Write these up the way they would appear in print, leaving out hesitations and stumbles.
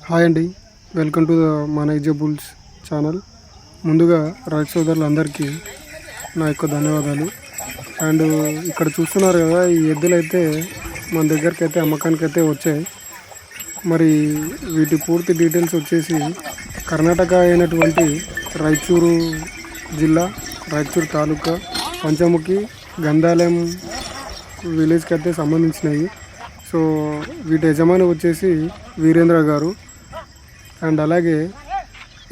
Hi అండి, welcome to the మేనేజబుల్స్ channel. ముందుగా రైతు సోదరులందరికీ నా యొక్క ధన్యవాదాలు. అండ్ ఇక్కడ చూస్తున్నారు కదా, ఈ ఎద్దులు అయితే మన దగ్గరికి అయితే అమ్మకానికి అయితే వచ్చాయి. మరి వీటి పూర్తి డీటెయిల్స్ వచ్చేసి కర్ణాటక అయినటువంటి రాయచూరు జిల్లా, రాయచూరు తాలూకా, పంచముఖి గంధాలయం విలేజ్కి అయితే సంబంధించినవి. సో వీటి యజమాని వచ్చేసి వీరేంద్ర గారు. అండ్ అలాగే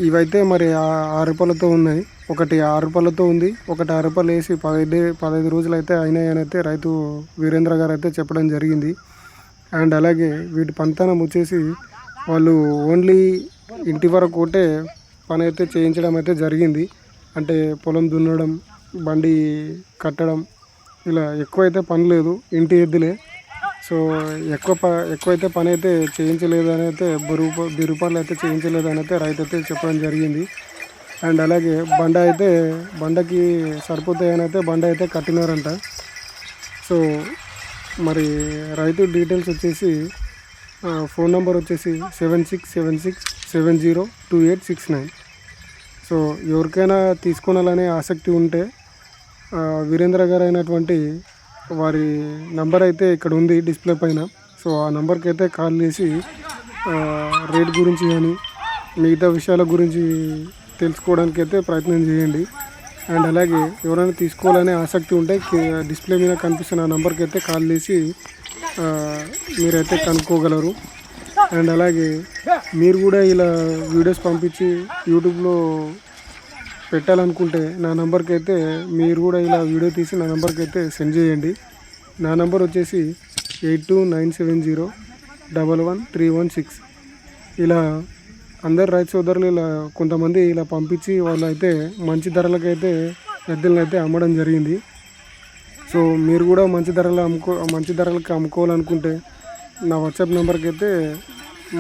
ఇవైతే మరి 6 రూపాయలతో ఉన్నాయి. ఒకటి 6 రూపాయలతో ఉంది, ఒకటి 6 రూపాయలు వేసి 15 రోజులు అయితే అయినాయని అయితే రైతు వీరేంద్ర గారు అయితే చెప్పడం జరిగింది. అండ్ అలాగే వీటి పంతనం వచ్చేసి వాళ్ళు ఓన్లీ ఇంటి వరకు ఒకటే పని అయితే చేయించడం అయితే జరిగింది. అంటే పొలం దున్నడం, బండి కట్టడం, ఇలా ఎక్కువైతే పని లేదు, ఇంటి ఎద్దులే. సో ఎక్కువైతే పని అయితే చేయించలేదు అని అయితే 10 రూపాయలు అయితే చేయించలేదు అని అయితే రైతు అయితే చెప్పడం జరిగింది. అండ్ అలాగే బండకి సరిపోతాయని అయితే బండ అయితే కట్టినారంట. సో మరి రైతు డీటెయిల్స్ వచ్చేసి ఫోన్ నెంబర్ వచ్చేసి 7676702869. సో ఎవరికైనా తీసుకోవాలనే ఆసక్తి ఉంటే వీరేంద్ర గారు అయినటువంటి వారి నంబర్ అయితే ఇక్కడ ఉంది డిస్ప్లే పైన. సో ఆ నెంబర్కి అయితే కాల్ చేసి రేట్ గురించి కానీ మిగతా విషయాల గురించి తెలుసుకోవడానికి అయితే ప్రయత్నం చేయండి. అండ్ అలాగే ఎవరైనా తీసుకోవాలనే ఆసక్తి ఉంటే డిస్ప్లే మీద కనిపిస్తున్న ఆ నెంబర్కి అయితే కాల్ చేసి మీరైతే కనుక్కోగలరు. అండ్ అలాగే మీరు కూడా ఇలా వీడియోస్ పంపించి యూట్యూబ్లో పెట్టాలనుకుంటే నా నెంబర్కి అయితే మీరు కూడా ఇలా వీడియో తీసి నా నెంబర్కి అయితే సెండ్ చేయండి. నా నెంబర్ వచ్చేసి 8297011316. ఇలా అందరు రైతు సోదరులు ఇలా కొంతమంది ఇలా పంపించి వాళ్ళు అయితే మంచి ధరలకైతే ఎద్దులను అయితే అమ్మడం జరిగింది. సో మీరు కూడా మంచి ధరలకు అమ్ముకోవాలనుకుంటే నా వాట్సాప్ నెంబర్కి అయితే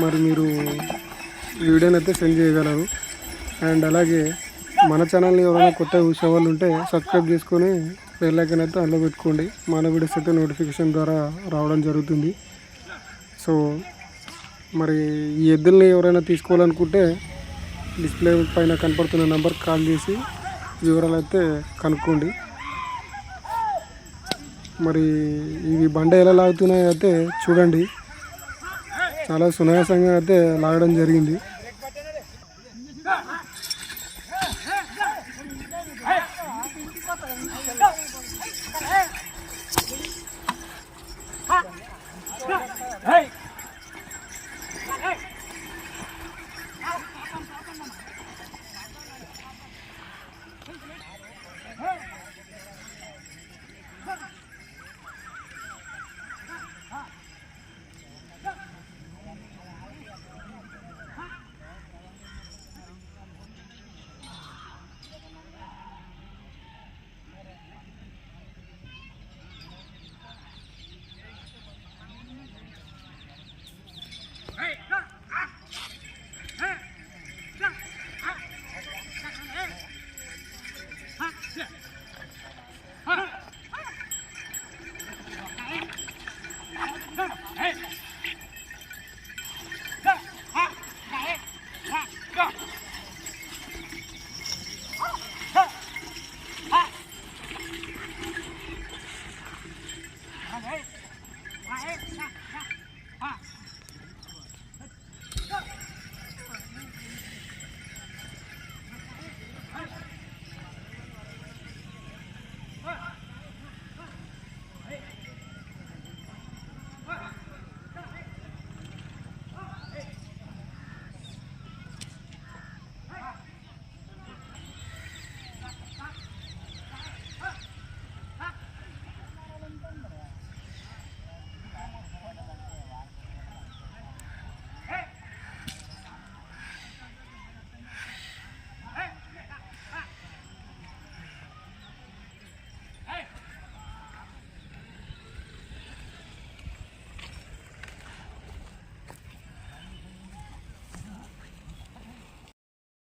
మరి మీరు వీడియోని అయితే సెండ్ చేయగలరు. అండ్ అలాగే మన ఛానల్ని ఎవరైనా కొత్త చూసే వాళ్ళు ఉంటే సబ్స్క్రైబ్ చేసుకొని బెల్ ఐకాన్ అయితే అందులో పెట్టుకోండి. మన వీడియోస్ అయితే నోటిఫికేషన్ ద్వారా రావడం జరుగుతుంది. సో మరి ఈ ఎద్దుల్ని ఎవరైనా తీసుకోవాలనుకుంటే డిస్ప్లే పైన కనపడుతున్న నెంబర్కి కాల్ చేసి వివరాలు అయితే కనుక్కోండి. మరి ఇవి బండ ఎలా లాగుతున్నాయో అయితే చూడండి. చాలా సునాయాసంగా అయితే లాగడం జరిగింది.